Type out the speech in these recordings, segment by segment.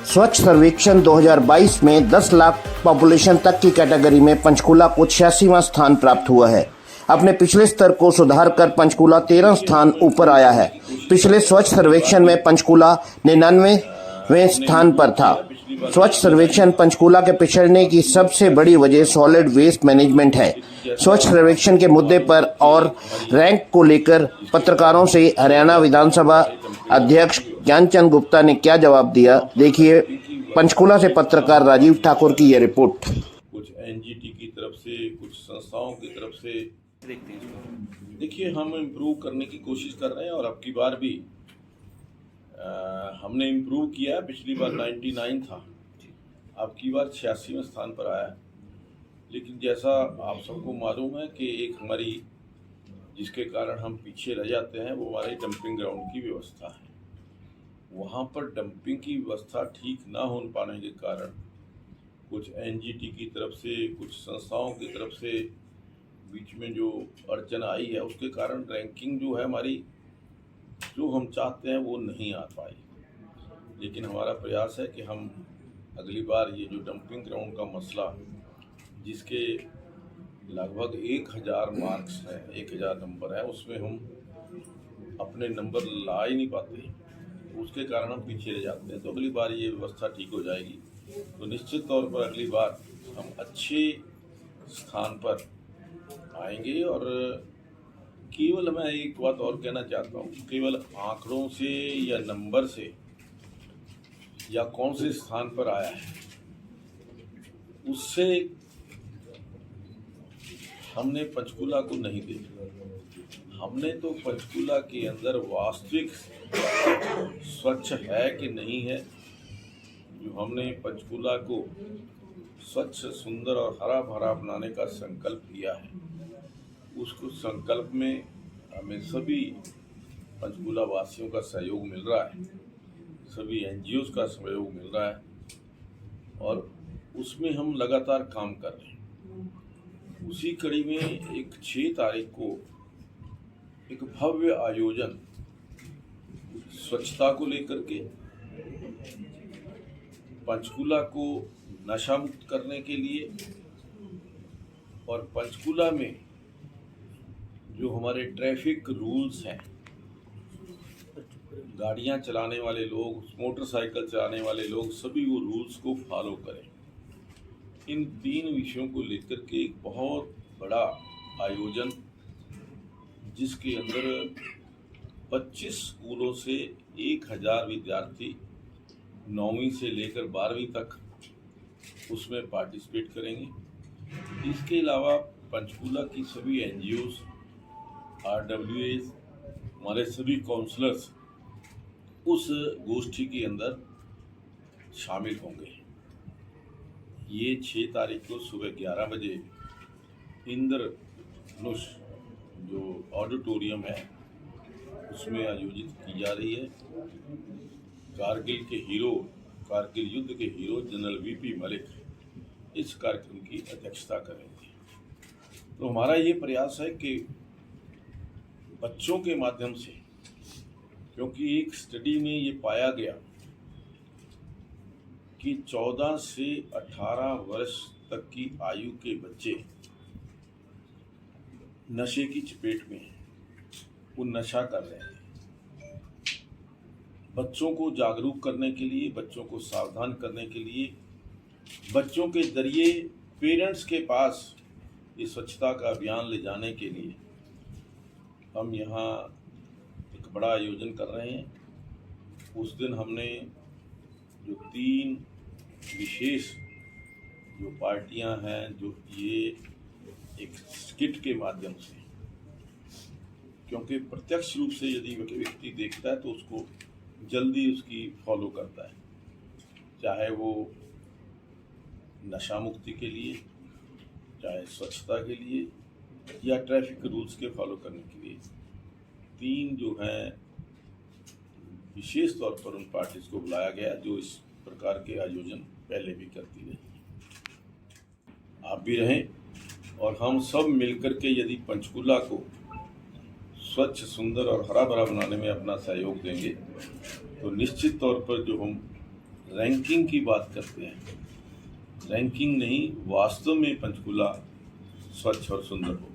स्वच्छ सर्वेक्षण 2022 में 10 लाख पॉपुलेशन तक की कैटेगरी में पंचकूला को 86वां स्थान प्राप्त हुआ है। अपने पिछले स्तर को सुधार कर पंचकूला 13 स्थान ऊपर आया है। पिछले स्वच्छ सर्वेक्षण में पंचकूला 99वें स्थान पर था। स्वच्छ सर्वेक्षण पंचकूला के पिछड़ने की सबसे बड़ी वजह सॉलिड वेस्ट मैनेजमेंट है। स्वच्छ सर्वेक्षण के मुद्दे पर और रैंक को लेकर पत्रकारों से हरियाणा विधानसभा अध्यक्ष ज्ञानचंद गुप्ता ने क्या जवाब दिया, देखिए पंचकूला से पत्रकार राजीव ठाकुर की यह रिपोर्ट। कुछ एनजीटी की तरफ से, कुछ संस्थाओं की तरफ से देखिए हम इम्प्रूव करने की कोशिश कर रहे हैं और अब की बार भी हमने इम्प्रूव किया। पिछली बार 99 था, अब की बार 86वें स्थान पर आया। लेकिन जैसा आप सबको मालूम है कि एक हमारी जिसके कारण हम पीछे रह जाते हैं वो हमारे डंपिंग ग्राउंड की व्यवस्था है। वहाँ पर डंपिंग की व्यवस्था ठीक ना हो पाने के कारण कुछ एनजीटी की तरफ से, कुछ संस्थाओं की तरफ से बीच में जो अड़चन आई है उसके कारण रैंकिंग जो है हमारी जो हम चाहते हैं वो नहीं आ पाई। लेकिन हमारा प्रयास है कि हम अगली बार ये जो डंपिंग ग्राउंड का मसला जिसके लगभग 1000 मार्क्स है, 1000 नंबर है, उसमें हम अपने नंबर ला ही नहीं पाते, उसके कारण हम पीछे रह जाते हैं। तो अगली बार ये व्यवस्था ठीक हो जाएगी तो निश्चित तौर पर अगली बार हम अच्छे स्थान पर आएंगे। और केवल मैं एक बात और कहना चाहता हूँ, केवल आंकड़ों से या नंबर से या कौन से स्थान पर आया है उससे हमने पंचकूला को नहीं देखा। हमने तो पंचकूला के अंदर वास्तविक स्वच्छ है कि नहीं है, जो हमने पंचकूला को स्वच्छ, सुंदर और हरा भरा बनाने का संकल्प लिया है, उसको संकल्प में हमें सभी पंचकूला वासियों का सहयोग मिल रहा है, सभी एनजीओज का सहयोग मिल रहा है और उसमें हम लगातार काम कर रहे हैं। उसी कड़ी में एक 6 तारीख को एक भव्य आयोजन स्वच्छता को लेकर के, पंचकूला को नशा मुक्त करने के लिए और पंचकूला में जो हमारे ट्रैफिक रूल्स हैं, गाड़ियां चलाने वाले लोग, मोटरसाइकिल चलाने वाले लोग सभी वो रूल्स को फॉलो करें। इन 3 विषयों को लेकर के एक बहुत बड़ा आयोजन जिसके अंदर 25 स्कूलों से 1000 विद्यार्थी 9वीं से लेकर 12वीं तक उसमें पार्टिसिपेट करेंगे। इसके अलावा पंचकूला की सभी एनजीओज, आरडब्ल्यूएज, हमारे सभी काउंसलर्स उस गोष्ठी के अंदर शामिल होंगे। ये 6 तारीख को सुबह 11 बजे इंद्रधनुष जो ऑडिटोरियम है उसमें आयोजित की जा रही है। कारगिल युद्ध के हीरो जनरल वीपी मलिक इस कार्यक्रम की अध्यक्षता करेंगे। तो हमारा ये प्रयास है कि बच्चों के माध्यम से, क्योंकि एक स्टडी में ये पाया गया कि 14 से 18 वर्ष तक की आयु के बच्चे नशे की चपेट में हैं, वो नशा कर रहे हैं। बच्चों को जागरूक करने के लिए, बच्चों को सावधान करने के लिए, बच्चों के जरिए पेरेंट्स के पास ये स्वच्छता का अभियान ले जाने के लिए हम यहाँ एक बड़ा आयोजन कर रहे हैं। उस दिन हमने जो 3 विशेष जो पार्टियां हैं, जो ये एक स्किट के माध्यम से, क्योंकि प्रत्यक्ष रूप से यदि व्यक्ति देखता है तो उसको जल्दी उसकी फॉलो करता है, चाहे वो नशा मुक्ति के लिए, चाहे स्वच्छता के लिए या ट्रैफिक रूल्स के फॉलो करने के लिए। 3 जो हैं विशेष तौर पर उन पार्टीज को बुलाया गया जो इस प्रकार के आयोजन पहले भी करती रही। आप भी रहें और हम सब मिलकर के यदि पंचकूला को स्वच्छ, सुंदर और हरा भरा बनाने में अपना सहयोग देंगे तो निश्चित तौर पर जो हम रैंकिंग की बात करते हैं, रैंकिंग नहीं, वास्तव में पंचकूला स्वच्छ और सुंदर हो।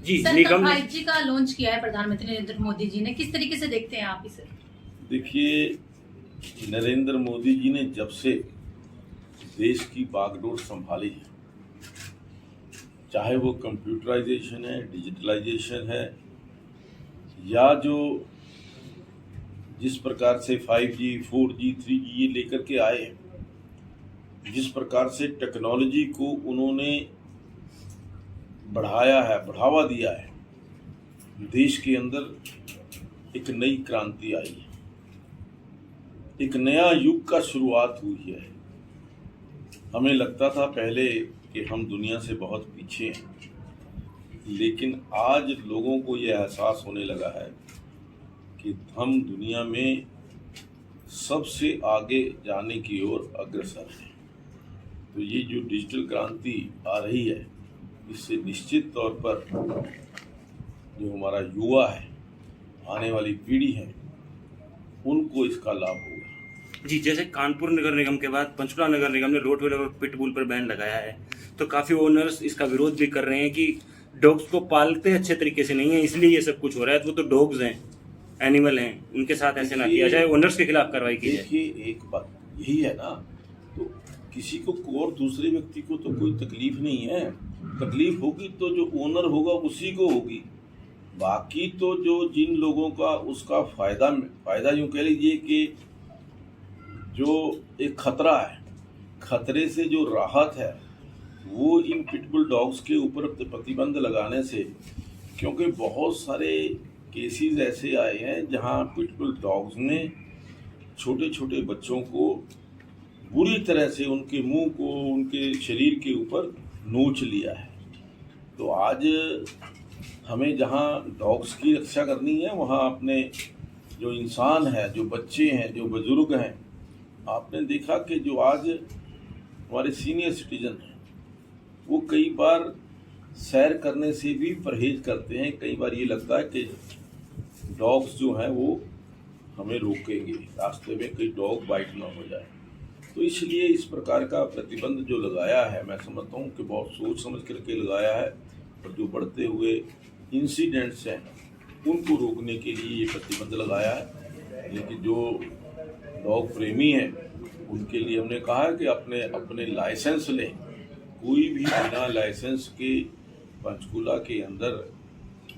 जी सर, निगम 5G का लॉन्च किया है प्रधानमंत्री नरेंद्र मोदी जी ने, किस तरीके से देखते हैं आप इसे? देखिए, नरेंद्र मोदी जी ने जब से देश की बागडोर संभाली है, चाहे वो कंप्यूटराइजेशन है, डिजिटलाइजेशन है, या जो जिस प्रकार से 5G, 4G, 3G ये लेकर के आए हैं, जिस प्रकार से टेक्नोलॉजी को उन्होंने बढ़ाया है, बढ़ावा दिया है, देश के अंदर एक नई क्रांति आई है, एक नया युग का शुरुआत हुई है। हमें लगता था पहले कि हम दुनिया से बहुत पीछे हैं, लेकिन आज लोगों को यह एहसास होने लगा है कि हम दुनिया में सबसे आगे जाने की ओर अग्रसर हैं। तो ये जो डिजिटल क्रांति आ रही है, इससे निश्चित तौर पर जो हमारा युवा है, आने वाली पीढ़ी है, उनको इसका लाभ होगा। जी, जैसे कानपुर नगर निगम के बाद पंचकुला नगर निगम ने रोटवेलर और पिटबुल पर बैन लगाया है, तो काफ़ी ओनर्स इसका विरोध भी कर रहे हैं कि डॉग्स को पालते अच्छे तरीके से नहीं है, इसलिए ये सब कुछ हो रहा है। वो तो डॉग्स हैं, एनिमल हैं, उनके साथ ऐसे ना किया जाए, ओनर्स के खिलाफ कार्रवाई की जाए। देखिए, एक बात यही है ना, तो किसी को और दूसरे व्यक्ति को तो कोई तकलीफ नहीं है। तकलीफ होगी तो जो ओनर होगा उसी को होगी। बाकी तो जो जिन लोगों का उसका फायदा यूँ कह लीजिए कि जो एक खतरा है, खतरे से जो राहत है, वो इन पिटबुल डॉग्स के ऊपर प्रतिबंध लगाने से, क्योंकि बहुत सारे केसेस ऐसे आए हैं जहां पिटबुल डॉग्स ने छोटे छोटे बच्चों को बुरी तरह से उनके मुंह को, उनके शरीर के ऊपर नोच लिया है। तो आज हमें जहां डॉग्स की रक्षा करनी है, वहां अपने जो इंसान है, जो बच्चे हैं, जो बुजुर्ग हैं, आपने देखा कि जो आज हमारे सीनियर सिटीजन हैं, वो कई बार सैर करने से भी परहेज करते हैं। कई बार ये लगता है कि डॉग्स जो हैं वो हमें रोकेंगे, रास्ते में कहीं डॉग बाइट ना हो जाए। तो इसलिए इस प्रकार का प्रतिबंध जो लगाया है, मैं समझता हूँ कि बहुत सोच समझ करके लगाया है, और जो बढ़ते हुए इंसिडेंट्स हैं उनको रोकने के लिए ये प्रतिबंध लगाया है। लेकिन जो डॉग प्रेमी हैं उनके लिए हमने कहा है कि अपने लाइसेंस लें। कोई भी बिना लाइसेंस के पंचकूला के अंदर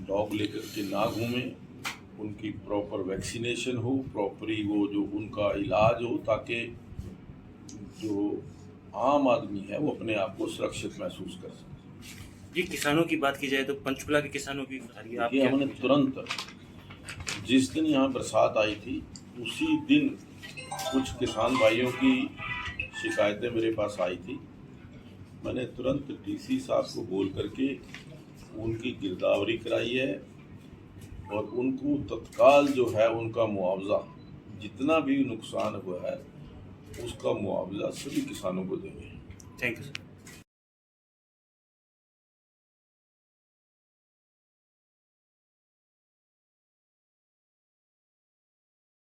डॉग लेकर के ना घूमें। उनकी प्रॉपर वैक्सीनेशन हो, प्रॉपरी वो जो उनका इलाज हो, ताकि जो आम आदमी है वो अपने आप को सुरक्षित महसूस कर सके। जी, किसानों की बात की जाए तो पंचकुला के किसानों की ये हमने तुरंत, जिस दिन यहाँ बरसात आई थी उसी दिन कुछ किसान भाइयों की शिकायतें मेरे पास आई थी। मैंने तुरंत डीसी साहब को बोल करके उनकी गिरदावरी कराई है, और उनको तत्काल जो है उनका मुआवजा, जितना भी नुकसान हुआ है उसका मुआवजा सभी किसानों को देंगे। Thank you sir.